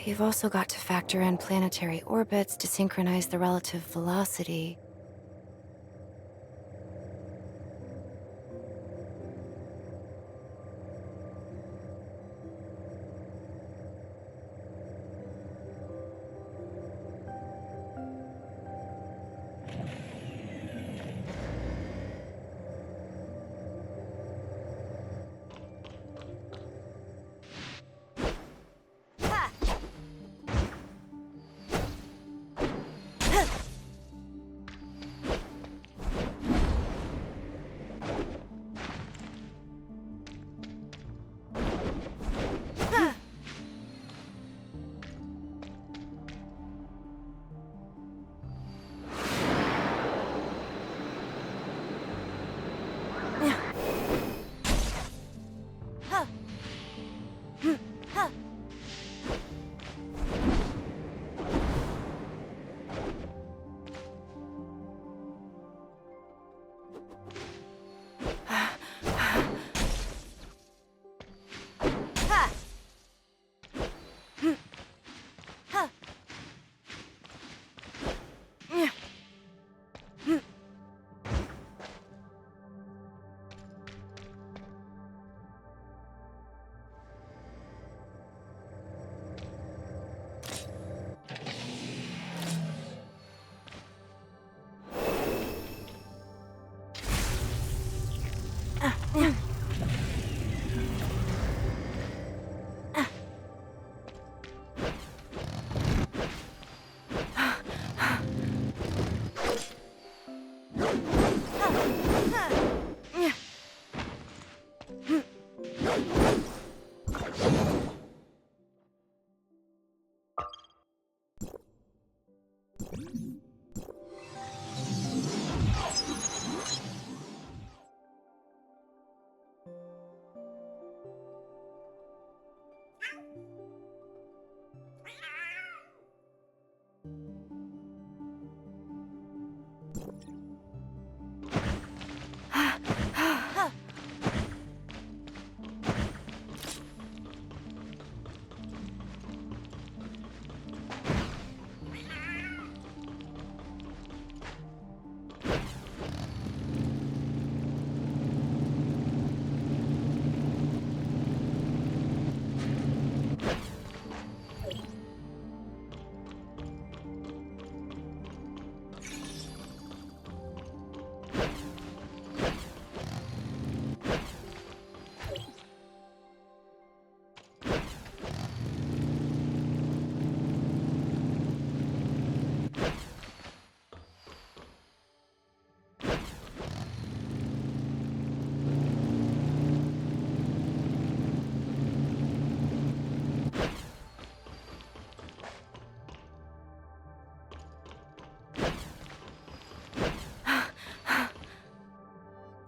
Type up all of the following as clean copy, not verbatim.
You've also got to factor in planetary orbits to synchronize the relative velocity.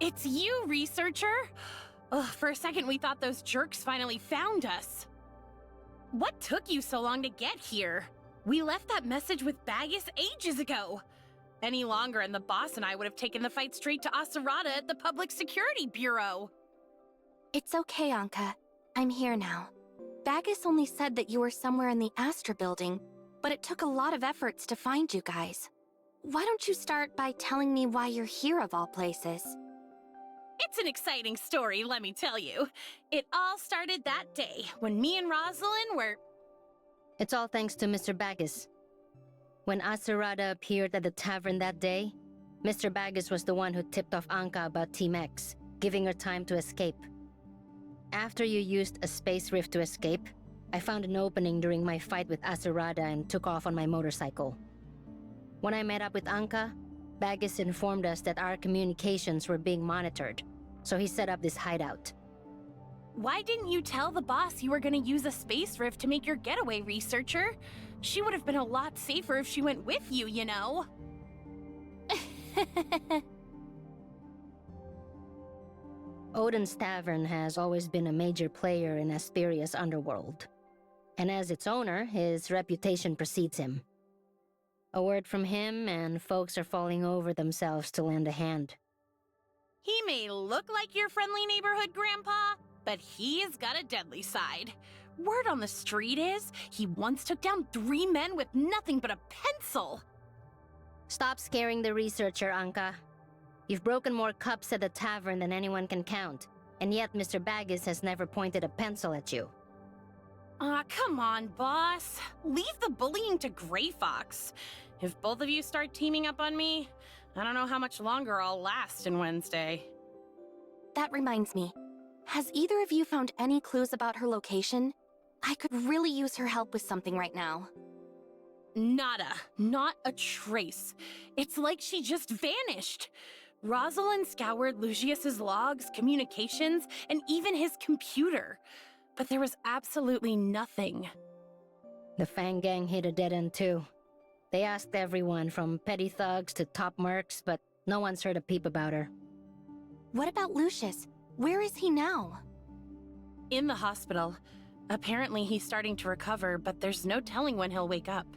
It's you, researcher! Ugh, for a second we thought those jerks finally found us. What took you so long to get here? We left that message with Bagus ages ago. Any longer and the boss and I would have taken the fight straight to Asurada at the Public Security Bureau. It's okay, Anka. I'm here now. Bagus only said that you were somewhere in the Astra building, but it took a lot of efforts to find you guys. Why don't you start by telling me why you're here of all places? It's an exciting story, let me tell you. It all started that day when me and Rosalind were... It's all thanks to Mr. Bagus. When Asurada appeared at the tavern that day, Mr. Bagus was the one who tipped off Anka about Team X, giving her time to escape. After you used a space rift to escape, I found an opening during my fight with Asurada and took off on my motorcycle. When I met up with Anka, Bagus informed us that our communications were being monitored, so he set up this hideout. Why didn't you tell the boss you were gonna use a space rift to make your getaway, researcher? She would have been a lot safer if she went with you, you know? Odin's Tavern has always been a major player in Asperia's underworld. And as its owner, his reputation precedes him. A word from him, and folks are falling over themselves to lend a hand. He may look like your friendly neighborhood grandpa, but he's got a deadly side. Word on the street is, he once took down 3 men with nothing but a pencil. Stop scaring the researcher, Anka. You've broken more cups at the tavern than anyone can count, and yet Mr. Baggis has never pointed a pencil at you. Aw, come on, boss. Leave the bullying to Gray Fox. If both of you start teaming up on me, I don't know how much longer I'll last in Wednesday. That reminds me. Has either of you found any clues about her location? I could really use her help with something right now. Nada. Not a trace. It's like she just vanished. Rosalind scoured Lucius's logs, communications, and even his computer. But there was absolutely nothing. The Fang Gang hit a dead end too. They asked everyone from petty thugs to top mercs, but no one's heard a peep about her. What about Lucius? Where is he now? In the hospital. Apparently he's starting to recover, but there's no telling when he'll wake up.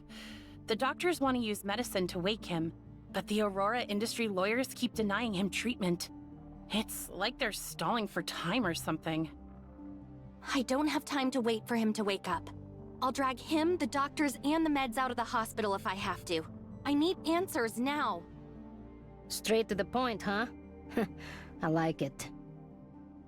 The doctors want to use medicine to wake him, but the Aurora industry lawyers keep denying him treatment. It's like they're stalling for time or something. I don't have time to wait for him to wake up. I'll drag him, the doctors, and the meds out of the hospital if I have to. I need answers now. Straight to the point, huh? I like it.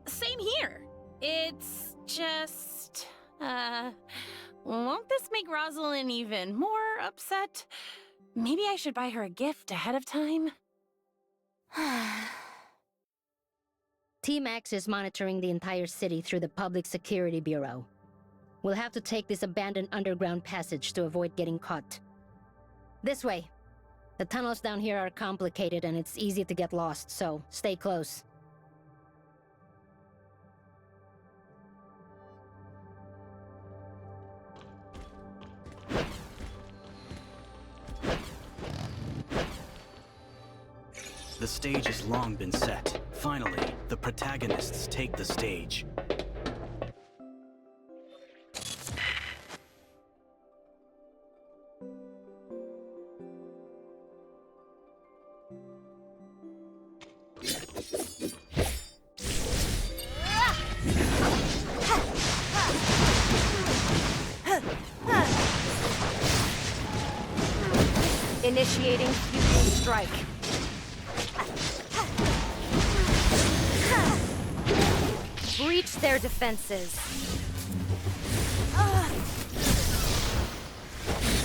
Same here. It's just... won't this make Rosalind even more upset? Maybe I should buy her a gift ahead of time? T-Max is monitoring the entire city through the Public Security Bureau. We'll have to take this abandoned underground passage to avoid getting caught. This way. The tunnels down here are complicated and it's easy to get lost, so stay close. The stage has long been set. Finally, the protagonists take the stage. Initiating fusion strike. Breach their defenses.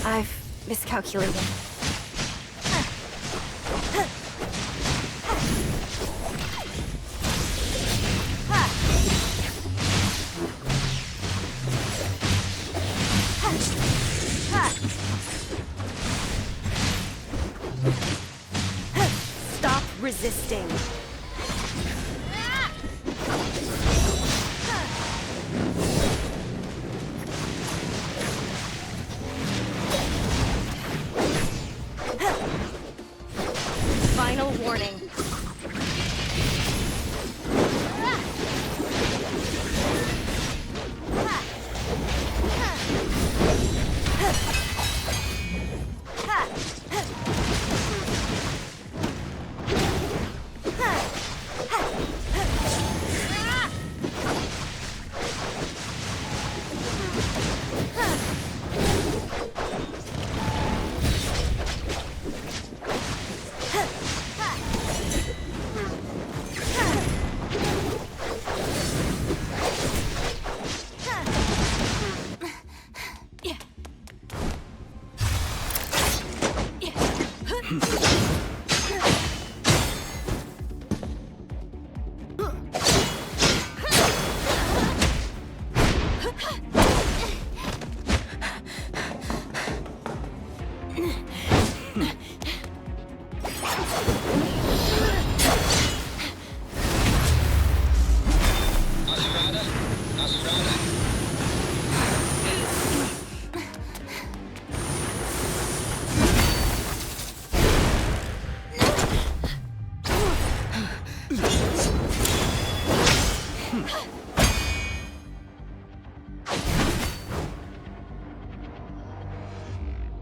I've miscalculated. Stop resisting. Final warning.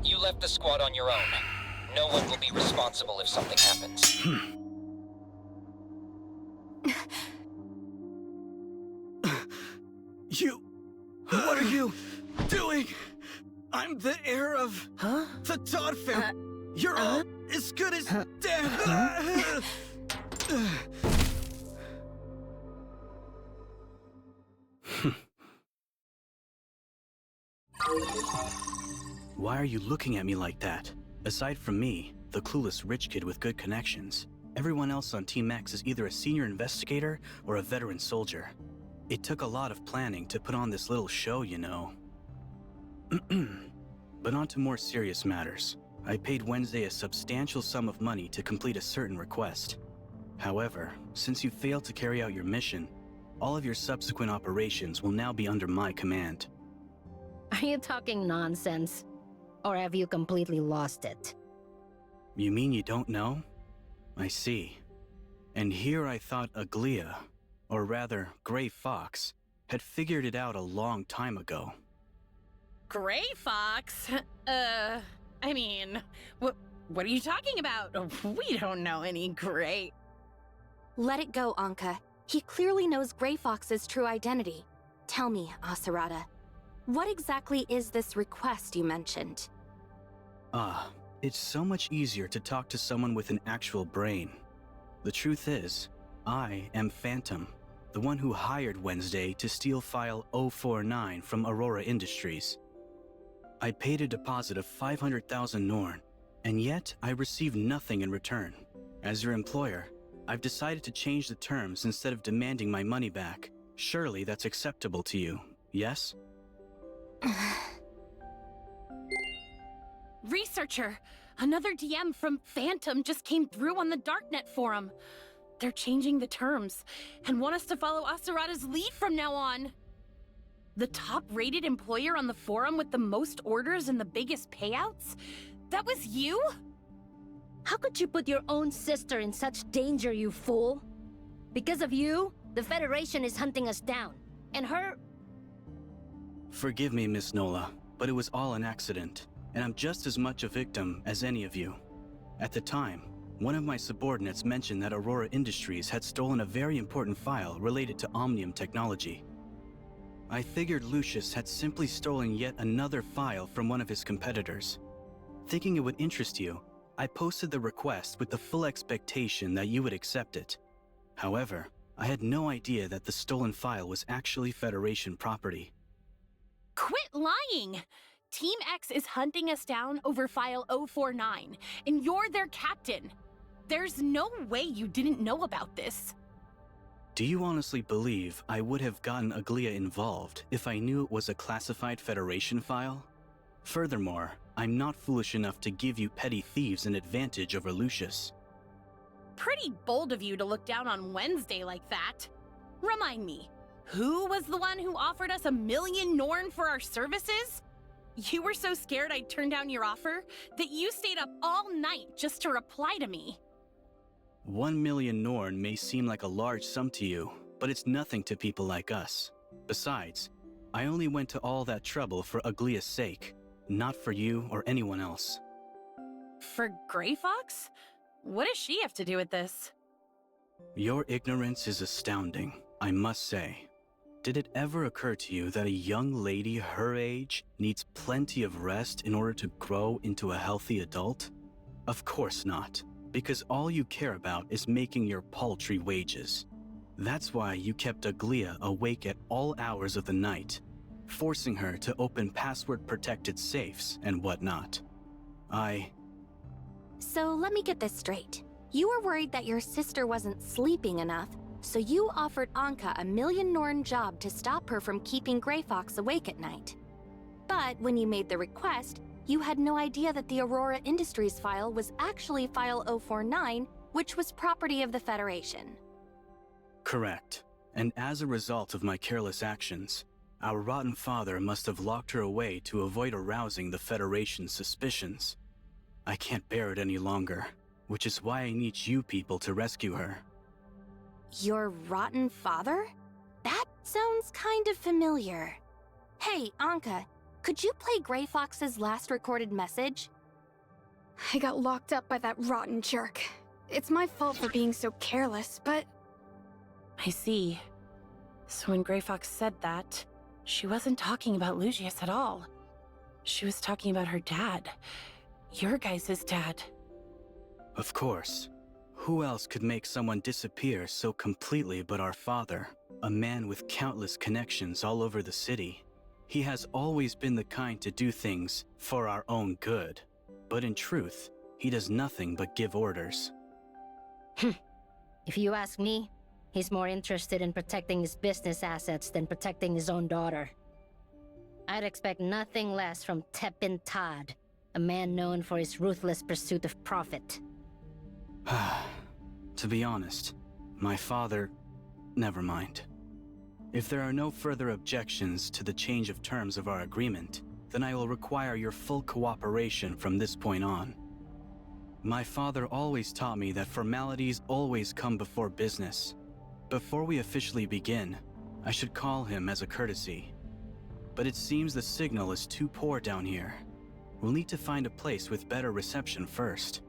You left the squad on your own. No one will be responsible if something happens. What are you doing? I'm the heir of the Todd family. You're all as good as dead. Why are you looking at me like that? Aside from me, the clueless rich kid with good connections, everyone else on Team X is either a senior investigator or a veteran soldier. It took a lot of planning to put on this little show, you know. But on to more serious matters. I paid Wednesday a substantial sum of money to complete a certain request. However, since you failed to carry out your mission, all of your subsequent operations will now be under my command. Are you talking nonsense? Or have you completely lost it? You mean you don't know? I see. And here I thought Aglia, or rather, Gray Fox, had figured it out a long time ago. Gray Fox? I mean, what are you talking about? We don't know any Gray. Let it go, Anka. He clearly knows Gray Fox's true identity. Tell me, Asarada, what exactly is this request you mentioned? It's so much easier to talk to someone with an actual brain. The truth is, I am Phantom, the one who hired Wednesday to steal file 049 from Aurora Industries. I paid a deposit of 500,000 Norn, and yet I received nothing in return. As your employer, I've decided to change the terms instead of demanding my money back. Surely that's acceptable to you, yes? Researcher, another DM from Phantom just came through on the Darknet forum. They're changing the terms and want us to follow Asarada's lead from now on. The top-rated employer on the forum with the most orders and the biggest payouts? That was you? How could you put your own sister in such danger, you fool? Because of you, the Federation is hunting us down. And her... Forgive me, Miss Nola, but it was all an accident, and I'm just as much a victim as any of you. At the time, one of my subordinates mentioned that Aurora Industries had stolen a very important file related to Omnium technology. I figured Lucius had simply stolen yet another file from one of his competitors. Thinking it would interest you, I posted the request with the full expectation that you would accept it. However, I had no idea that the stolen file was actually Federation property. Quit lying! Team X is hunting us down over file 049, and you're their captain. There's no way you didn't know about this. Do you honestly believe I would have gotten Aglia involved if I knew it was a classified Federation file? Furthermore, I'm not foolish enough to give you petty thieves an advantage over Lucius. Pretty bold of you to look down on Wednesday like that. Remind me, who was the one who offered us 1 million Norn for our services? You were so scared I'd turn down your offer that you stayed up all night just to reply to me. 1 million Norn may seem like a large sum to you, but it's nothing to people like us. Besides, I only went to all that trouble for Aglia's sake, not for you or anyone else. For Gray Fox? What does she have to do with this? Your ignorance is astounding, I must say. Did it ever occur to you that a young lady her age needs plenty of rest in order to grow into a healthy adult? Of course not, because all you care about is making your paltry wages. That's why you kept Aglia awake at all hours of the night, forcing her to open password-protected safes and whatnot. So let me get this straight. You were worried that your sister wasn't sleeping enough, so you offered Anka 1 million Norn job to stop her from keeping Gray Fox awake at night. But when you made the request, you had no idea that the Aurora Industries file was actually file 049, which was property of the Federation. Correct. And as a result of my careless actions, our rotten father must have locked her away to avoid arousing the Federation's suspicions. I can't bear it any longer, which is why I need you people to rescue her. Your rotten father? sounds kind of familiar. Hey, Anka, could you play Gray Fox's last recorded message? I got locked up by that rotten jerk. It's my fault for being so careless, but... I see. So when Gray Fox said that, she wasn't talking about Lucius at all. She was talking about her dad. Your guys' dad. Of course. Who else could make someone disappear so completely but our father? A man with countless connections all over the city. He has always been the kind to do things for our own good. But in truth, he does nothing but give orders. If you ask me, he's more interested in protecting his business assets than protecting his own daughter. I'd expect nothing less from Tepin Todd, a man known for his ruthless pursuit of profit. To be honest, my father... Never mind. If there are no further objections to the change of terms of our agreement, then I will require your full cooperation from this point on. My father always taught me that formalities always come before business. Before we officially begin, I should call him as a courtesy. But it seems the signal is too poor down here. We'll need to find a place with better reception first.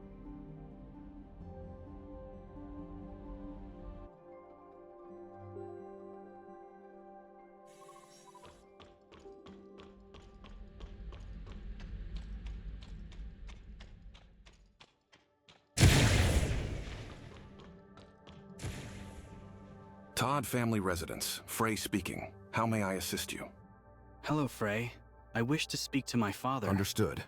Todd Family Residence, Frey speaking. How may I assist you? Hello, Frey. I wish to speak to my father. Understood.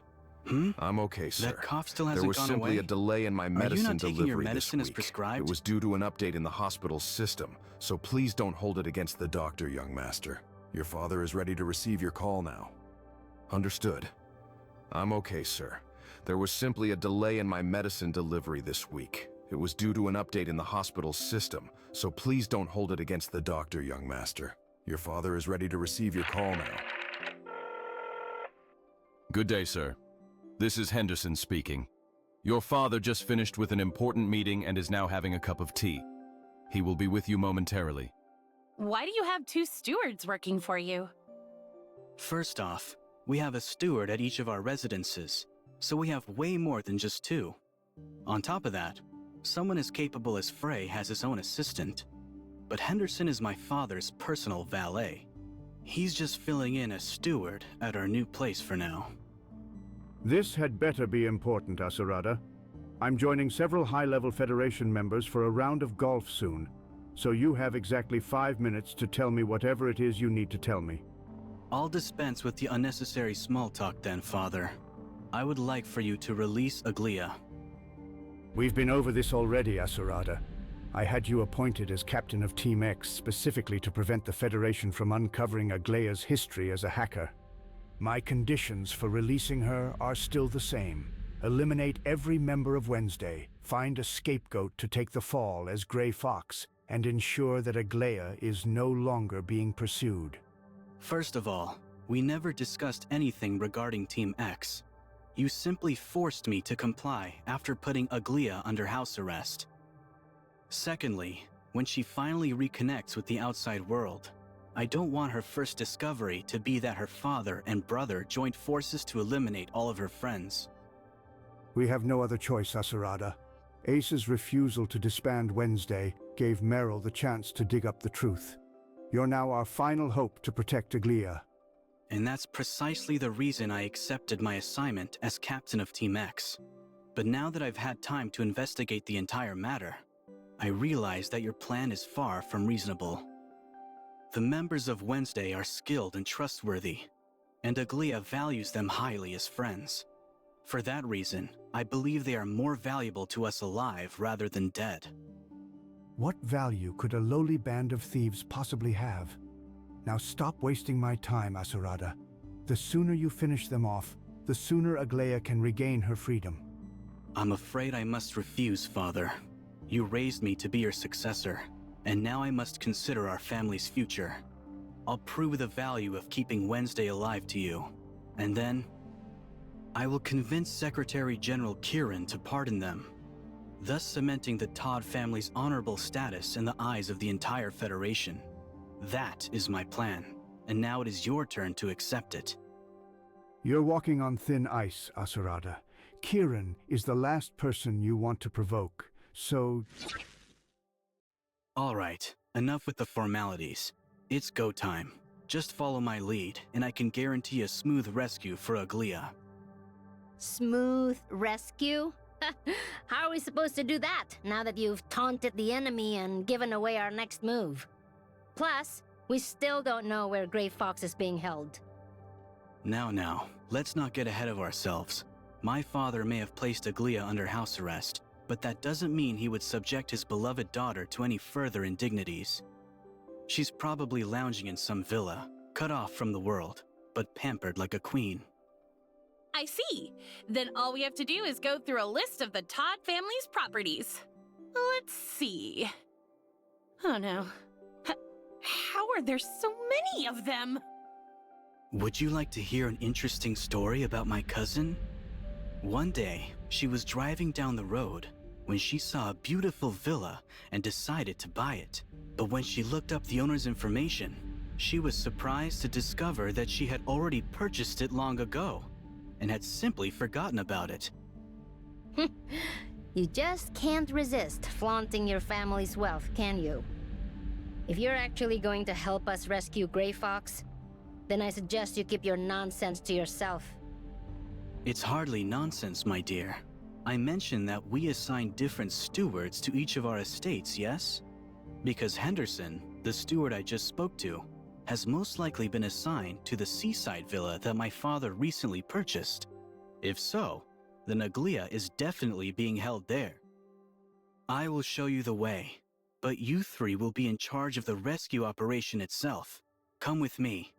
I'm okay, sir. That cough still hasn't There was gone simply away? a delay in my Are you medicine not taking your delivery medicine this as week. prescribed? It was due to an update in the hospital's system, so please don't hold it against the doctor, young master. Your father is ready to receive your call now. Understood. I'm okay, sir. There was simply a delay in my medicine delivery this week. It was due to an update in the hospital's system, so please don't hold it against the doctor, young master. Your father is ready to receive your call now. Good day, sir. This is Henderson speaking. Your father just finished with an important meeting and is now having a cup of tea. He will be with you momentarily. Why do you have two stewards working for you? First off, we have a steward at each of our residences, so we have way more than just two. On top of that, someone as capable as Frey has his own assistant. But Henderson is my father's personal valet. He's just filling in as steward at our new place for now. This had better be important, Asarada. I'm joining several high-level Federation members for a round of golf soon, so you have exactly 5 minutes to tell me whatever it is you need to tell me. I'll dispense with the unnecessary small talk then, Father. I would like for you to release Aglia. We've been over this already, Asarada. I had you appointed as captain of Team X specifically to prevent the Federation from uncovering Aglaya's history as a hacker. My conditions for releasing her are still the same. Eliminate every member of Wednesday, find a scapegoat to take the fall as Gray Fox, and ensure that Aglaya is no longer being pursued. First of all, we never discussed anything regarding Team X. You simply forced me to comply after putting Aglia under house arrest. Secondly, when she finally reconnects with the outside world, I don't want her first discovery to be that her father and brother joined forces to eliminate all of her friends. We have no other choice, Asarada. Ace's refusal to disband Wednesday gave Meryl the chance to dig up the truth. You're now our final hope to protect Aglia. And that's precisely the reason I accepted my assignment as captain of Team X. But now that I've had time to investigate the entire matter, I realize that your plan is far from reasonable. The members of Wednesday are skilled and trustworthy, and Aglia values them highly as friends. For that reason, I believe they are more valuable to us alive rather than dead. What value could a lowly band of thieves possibly have? Now stop wasting my time, Asarada. The sooner you finish them off, the sooner Aglia can regain her freedom. I'm afraid I must refuse, Father. You raised me to be your successor, and now I must consider our family's future. I'll prove the value of keeping Wednesday alive to you, and then I will convince Secretary General Kieran to pardon them, thus cementing the Todd family's honorable status in the eyes of the entire Federation. That is my plan, and now it is your turn to accept it. You're walking on thin ice, Asarada. Kieran is the last person you want to provoke, so... All right, enough with the formalities. It's go time. Just follow my lead, and I can guarantee a smooth rescue for Aglia. Smooth rescue? How are we supposed to do that, now that you've taunted the enemy and given away our next move? Plus, we still don't know where Grey Fox is being held. Now, let's not get ahead of ourselves. My father may have placed Aglia under house arrest, but that doesn't mean he would subject his beloved daughter to any further indignities. She's probably lounging in some villa, cut off from the world, but pampered like a queen. I see. Then all we have to do is go through a list of the Todd family's properties. Let's see. Oh no. How are there so many of them? Would you like to hear an interesting story about my cousin? One day, she was driving down the road when she saw a beautiful villa and decided to buy it. But when she looked up the owner's information, she was surprised to discover that she had already purchased it long ago and had simply forgotten about it. You just can't resist flaunting your family's wealth, can you? If you're actually going to help us rescue Grey Fox, then I suggest you keep your nonsense to yourself. It's hardly nonsense, my dear. I mentioned that we assign different stewards to each of our estates, yes? Because Henderson, the steward I just spoke to, has most likely been assigned to the seaside villa that my father recently purchased. If so, then Aglia is definitely being held there. I will show you the way, but you three will be in charge of the rescue operation itself. Come with me.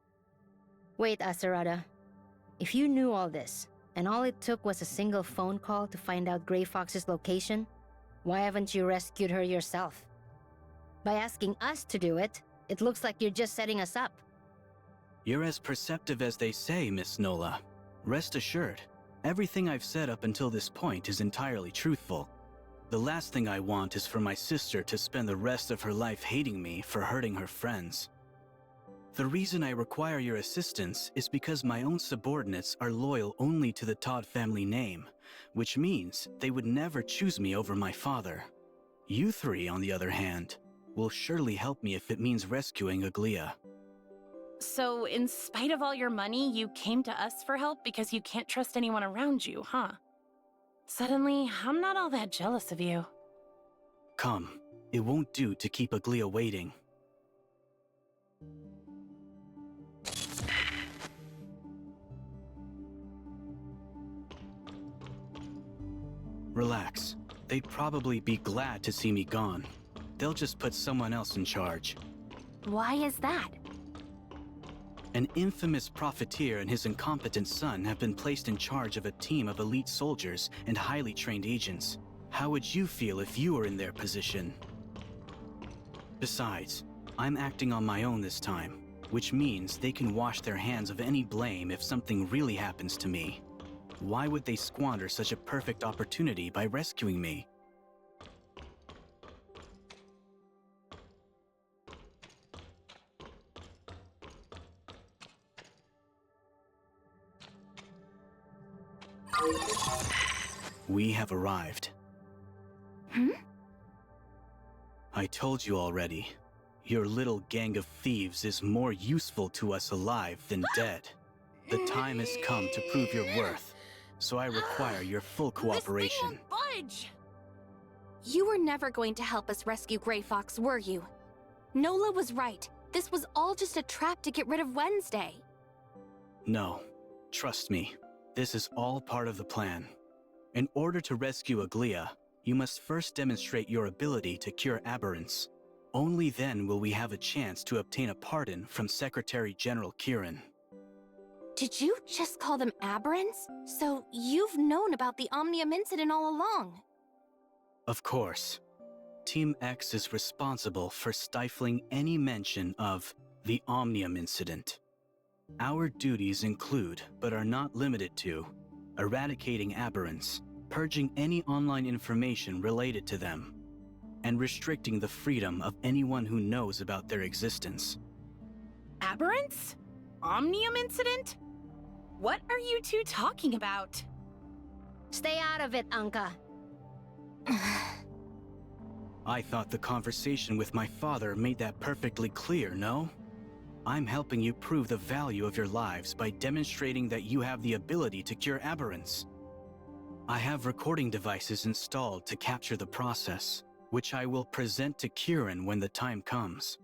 Wait, Asarada. If you knew all this, and all it took was a single phone call to find out Grey Fox's location, why haven't you rescued her yourself? By asking us to do it, it looks like you're just setting us up. You're as perceptive as they say, Miss Nola. Rest assured, everything I've said up until this point is entirely truthful. The last thing I want is for my sister to spend the rest of her life hating me for hurting her friends. The reason I require your assistance is because my own subordinates are loyal only to the Todd family name, which means they would never choose me over my father. You three, on the other hand, will surely help me if it means rescuing Aglia. So, in spite of all your money, you came to us for help because you can't trust anyone around you, huh? Suddenly, I'm not all that jealous of you. Come, it won't do to keep Aglia waiting. Relax. They'd probably be glad to see me gone. They'll just put someone else in charge. Why is that? An infamous profiteer and his incompetent son have been placed in charge of a team of elite soldiers and highly trained agents. How would you feel if you were in their position? Besides, I'm acting on my own this time, which means they can wash their hands of any blame if something really happens to me. Why would they squander such a perfect opportunity by rescuing me? We have arrived. I told you already. Your little gang of thieves is more useful to us alive than dead. The time has come to prove your worth, so I require your full cooperation. This thing won't budge! You were never going to help us rescue Grey Fox, were you? Nola was right. This was all just a trap to get rid of Wednesday. No, trust me. This is all part of the plan. In order to rescue Aglia, you must first demonstrate your ability to cure aberrance. Only then will we have a chance to obtain a pardon from Secretary General Kieran. Did you just call them aberrants? So you've known about the Omnium incident all along? Of course. Team X is responsible for stifling any mention of the Omnium incident. Our duties include, but are not limited to, eradicating aberrants, purging any online information related to them, and restricting the freedom of anyone who knows about their existence. Aberrance? Omnium incident? What are you two talking about? Stay out of it, Anka. I thought the conversation with my father made that perfectly clear, no? I'm helping you prove the value of your lives by demonstrating that you have the ability to cure aberrance. I have recording devices installed to capture the process, which I will present to Kieran when the time comes.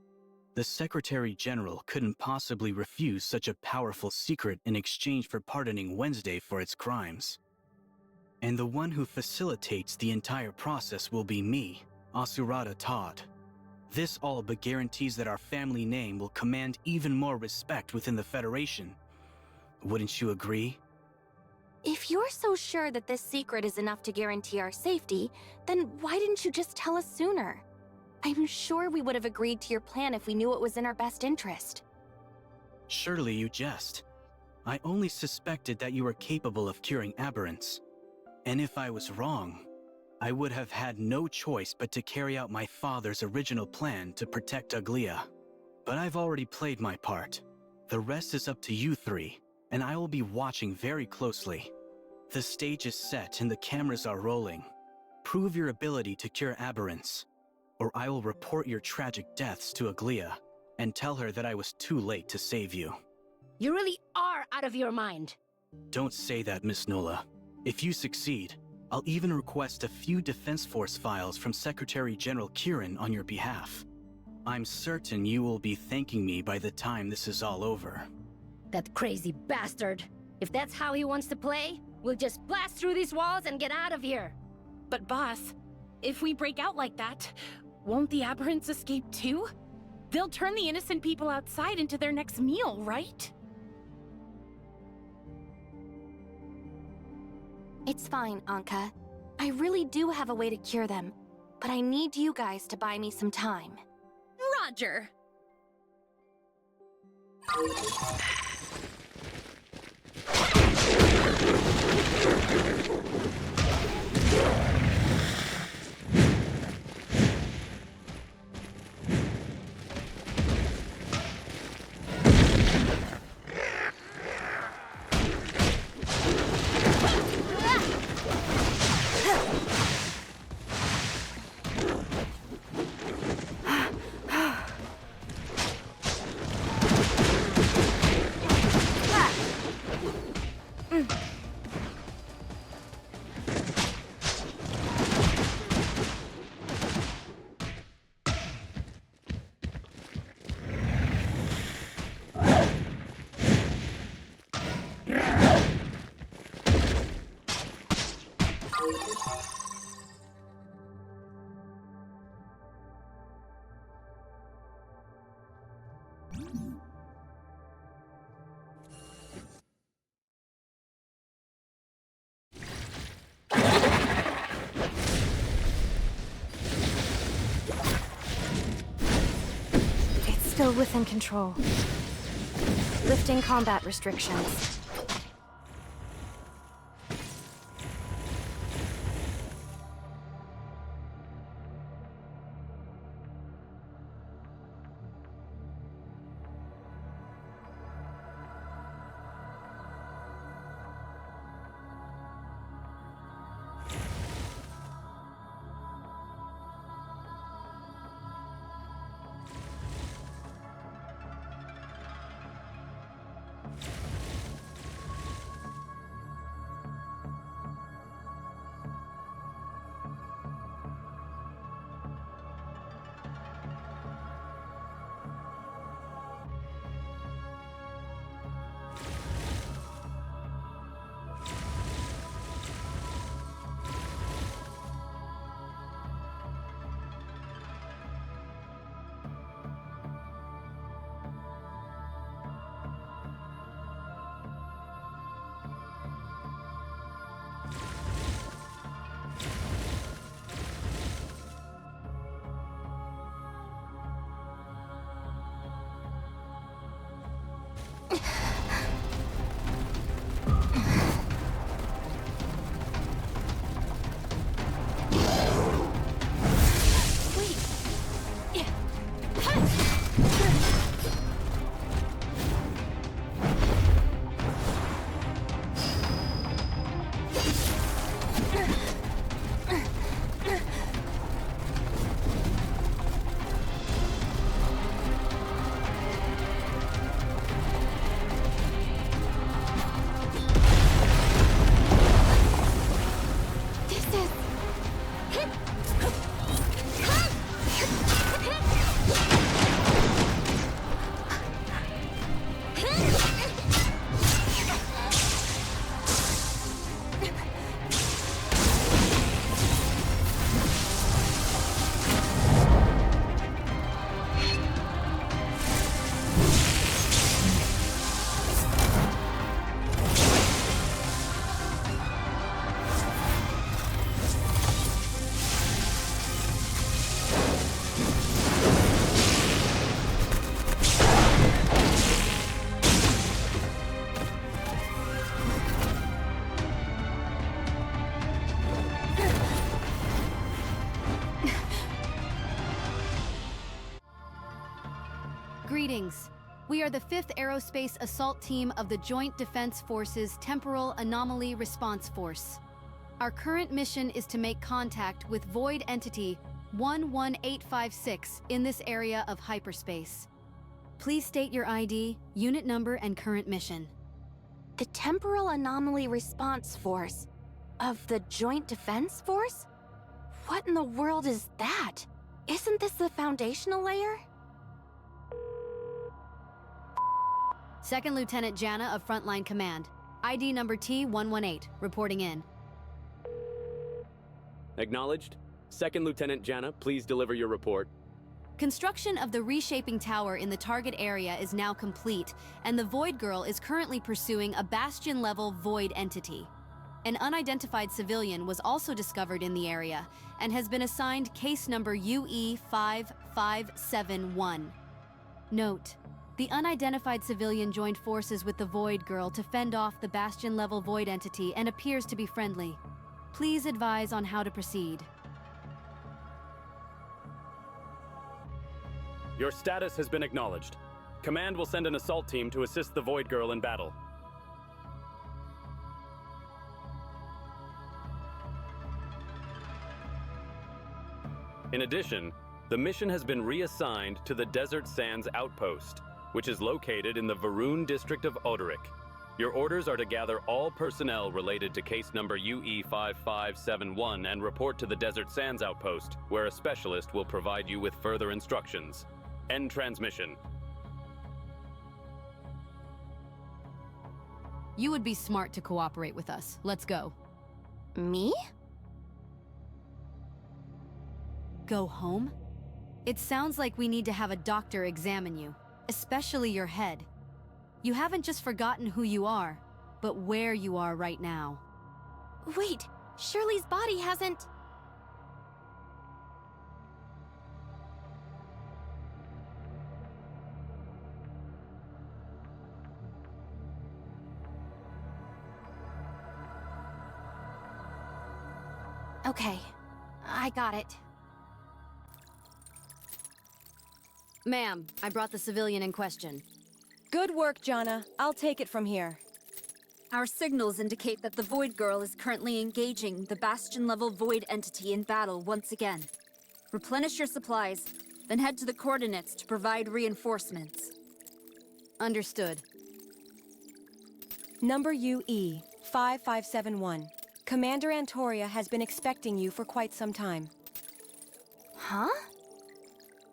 The Secretary General couldn't possibly refuse such a powerful secret in exchange for pardoning Wednesday for its crimes. And the one who facilitates the entire process will be me, Asurada Todd. This all but guarantees that our family name will command even more respect within the Federation. Wouldn't you agree? If you're so sure that this secret is enough to guarantee our safety, then why didn't you just tell us sooner? I'm sure we would have agreed to your plan if we knew it was in our best interest. Surely you jest. I only suspected that you were capable of curing aberrance. And if I was wrong, I would have had no choice but to carry out my father's original plan to protect Aglia. But I've already played my part. The rest is up to you three, and I will be watching very closely. The stage is set and the cameras are rolling. Prove your ability to cure aberrance, or I will report your tragic deaths to Aglia and tell her that I was too late to save you. You really are out of your mind. Don't say that, Miss Nola. If you succeed, I'll even request a few Defense Force files from Secretary General Kieran on your behalf. I'm certain you will be thanking me by the time this is all over. That crazy bastard. If that's how he wants to play, we'll just blast through these walls and get out of here. But boss, if we break out like that, won't the aberrants escape too? They'll turn the innocent people outside into their next meal, right? It's fine, Anka. I really do have a way to cure them, but I need you guys to buy me some time. Roger! Still within control. Lifting combat restrictions. Greetings. We are the 5th Aerospace Assault Team of the Joint Defense Forces Temporal Anomaly Response Force. Our current mission is to make contact with Void Entity 11856 in this area of hyperspace. Please state your ID, unit number, and current mission. The Temporal Anomaly Response Force of the Joint Defense Force? What in the world is that? Isn't this the foundational layer? Second Lieutenant Jana of Frontline Command. ID number T118, reporting in. Acknowledged. Second Lieutenant Jana, please deliver your report. Construction of the reshaping tower in the target area is now complete, and the Void Girl is currently pursuing a Bastion-level Void entity. An unidentified civilian was also discovered in the area, and has been assigned case number UE5571. Note: the unidentified civilian joined forces with the Void Girl to fend off the Bastion-level Void entity and appears to be friendly. Please advise on how to proceed. Your status has been acknowledged. Command will send an assault team to assist the Void Girl in battle. In addition, the mission has been reassigned to the Desert Sands Outpost, which is located in the Ferun district of Oderic. Your orders are to gather all personnel related to case number UE5571 and report to the Desert Sands Outpost, where a specialist will provide you with further instructions. End transmission. You would be smart to cooperate with us. Let's go. Me? Go home? It sounds like we need to have a doctor examine you, especially your head. You haven't just forgotten who you are, but where you are right now. Wait, Shirley's body hasn't... Okay, I got it. Ma'am, I brought the civilian in question. Good work, Jana. I'll take it from here. Our signals indicate that the Void Girl is currently engaging the Bastion-level Void entity in battle once again. Replenish your supplies, then head to the coordinates to provide reinforcements. Understood. Number UE 5571. Commander Antoria has been expecting you for quite some time. Huh?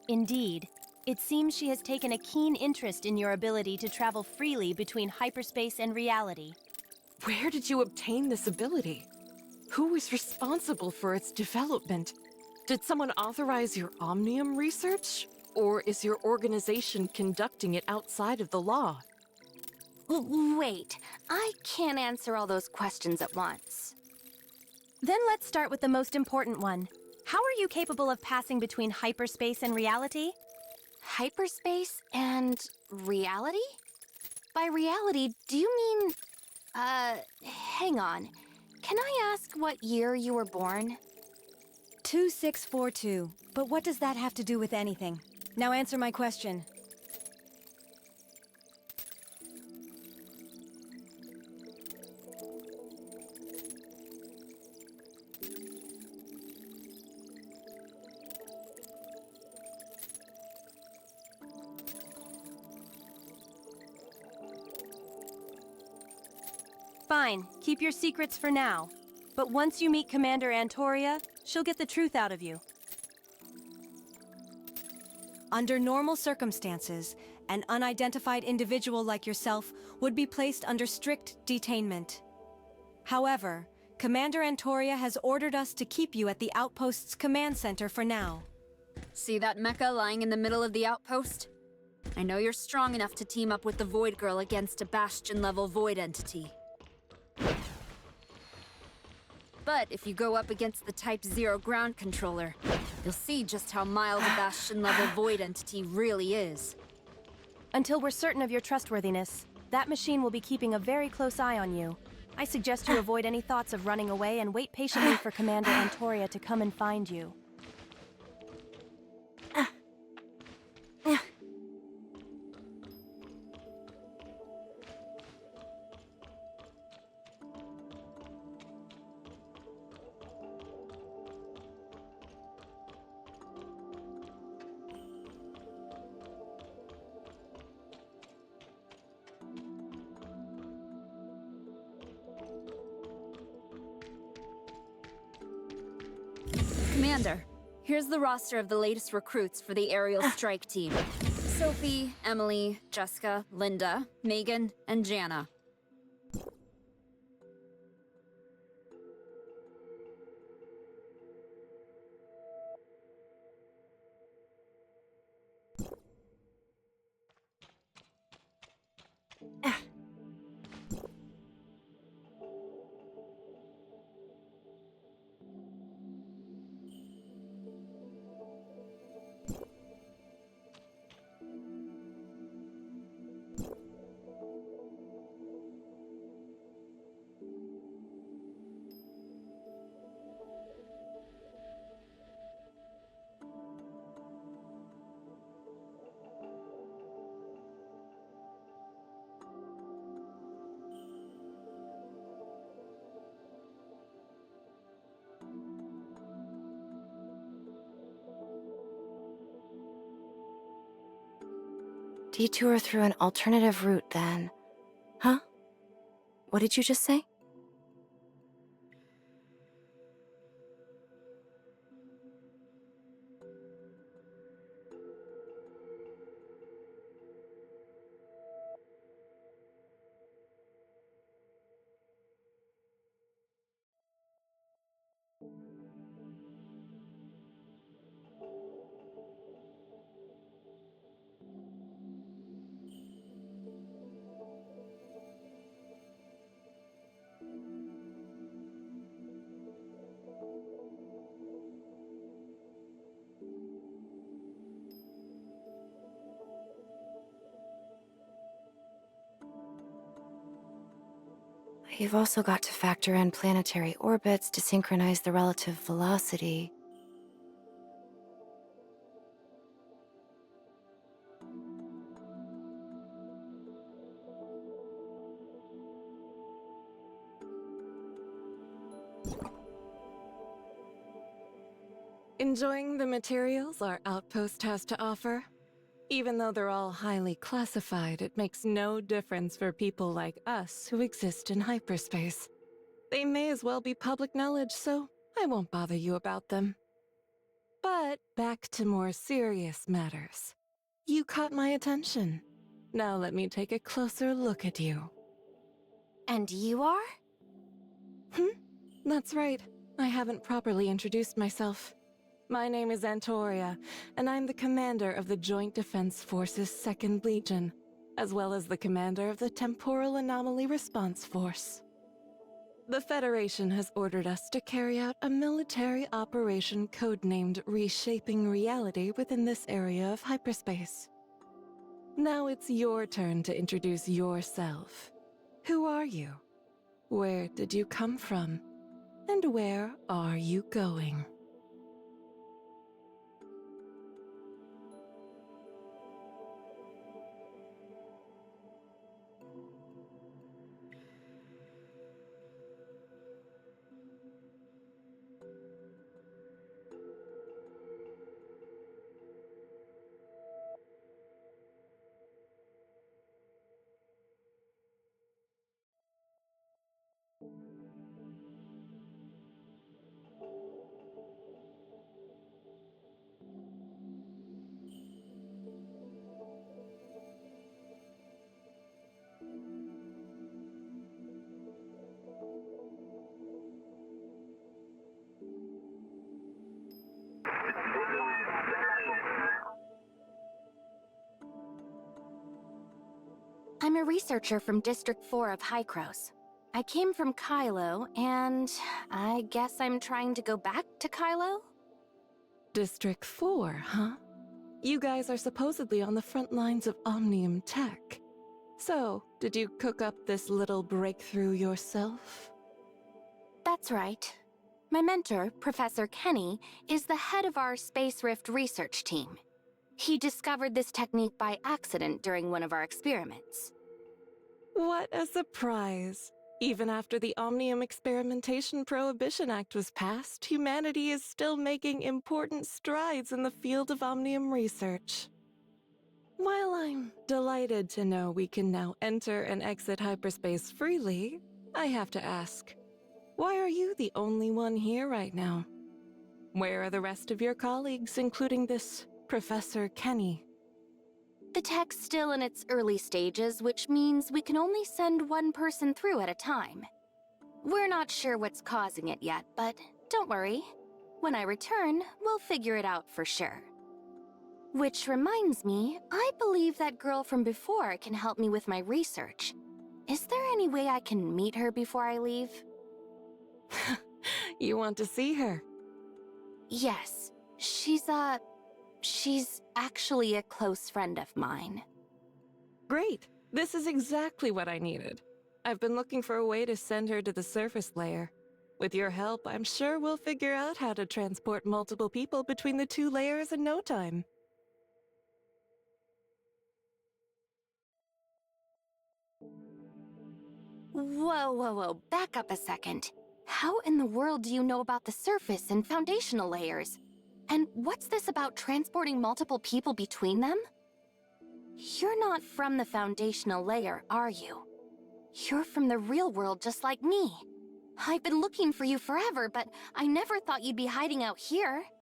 Indeed. It seems she has taken a keen interest in your ability to travel freely between hyperspace and reality. Where did you obtain this ability? Who is responsible for its development? Did someone authorize your Omnium research? Or is your organization conducting it outside of the law? Wait, I can't answer all those questions at once. Then let's start with the most important one. How are you capable of passing between hyperspace and reality? Hyperspace and reality? By reality, do you mean... hang on. Can I ask what year you were born? 2642. But what does that have to do with anything? Now answer my question. Fine, keep your secrets for now. But once you meet Commander Antoria, she'll get the truth out of you. Under normal circumstances, an unidentified individual like yourself would be placed under strict detainment. However, Commander Antoria has ordered us to keep you at the Outpost's command center for now. See that mecha lying in the middle of the outpost? I know you're strong enough to team up with the Void Girl against a Bastion-level Void entity. But if you go up against the Type 0 ground controller, you'll see just how mild a Bastion-level Void entity really is. Until we're certain of your trustworthiness, that machine will be keeping a very close eye on you. I suggest you avoid any thoughts of running away and wait patiently for Commander Antoria to come and find you. Commander, here's the roster of the latest recruits for the aerial strike team. Sophie, Emily, Jessica, Linda, Megan, and Jana. Detour through an alternative route, then. Huh? What did you just say? You've also got to factor in planetary orbits to synchronize the relative velocity. Enjoying the materials our outpost has to offer? Even though they're all highly classified, it makes no difference for people like us who exist in hyperspace. They may as well be public knowledge, so I won't bother you about them. But back to more serious matters. You caught my attention. Now let me take a closer look at you. And you are? That's right. I haven't properly introduced myself. My name is Antoria, and I'm the commander of the Joint Defense Force's 2nd Legion, as well as the commander of the Temporal Anomaly Response Force. The Federation has ordered us to carry out a military operation codenamed Reshaping Reality within this area of hyperspace. Now it's your turn to introduce yourself. Who are you? Where did you come from? And where are you going? I'm a researcher from District 4 of Hykros. I came from Kylo, and I guess I'm trying to go back to Kylo? District 4, huh? You guys are supposedly on the front lines of Omnium tech. So, did you cook up this little breakthrough yourself? That's right. My mentor, Professor Kenny, is the head of our Space Rift research team. He discovered this technique by accident during one of our experiments. What a surprise! Even after the Omnium Experimentation Prohibition Act was passed, humanity is still making important strides in the field of Omnium research. While I'm delighted to know we can now enter and exit hyperspace freely, I have to ask, why are you the only one here right now? Where are the rest of your colleagues, including this Professor Kenny? The tech's still in its early stages, which means we can only send one person through at a time. We're not sure what's causing it yet, but don't worry. When I return, we'll figure it out for sure. Which reminds me, I believe that girl from before can help me with my research. Is there any way I can meet her before I leave? You want to see her? Yes. She's actually a close friend of mine. Great. This is exactly what I needed. I've been looking for a way to send her to the surface layer. With your help, I'm sure we'll figure out how to transport multiple people between the two layers in no time. Whoa, back up a second. How in the world do you know about the surface and foundational layers? And what's this about transporting multiple people between them? You're not from the foundational layer, are you? You're from the real world just like me. I've been looking for you forever, but I never thought you'd be hiding out here.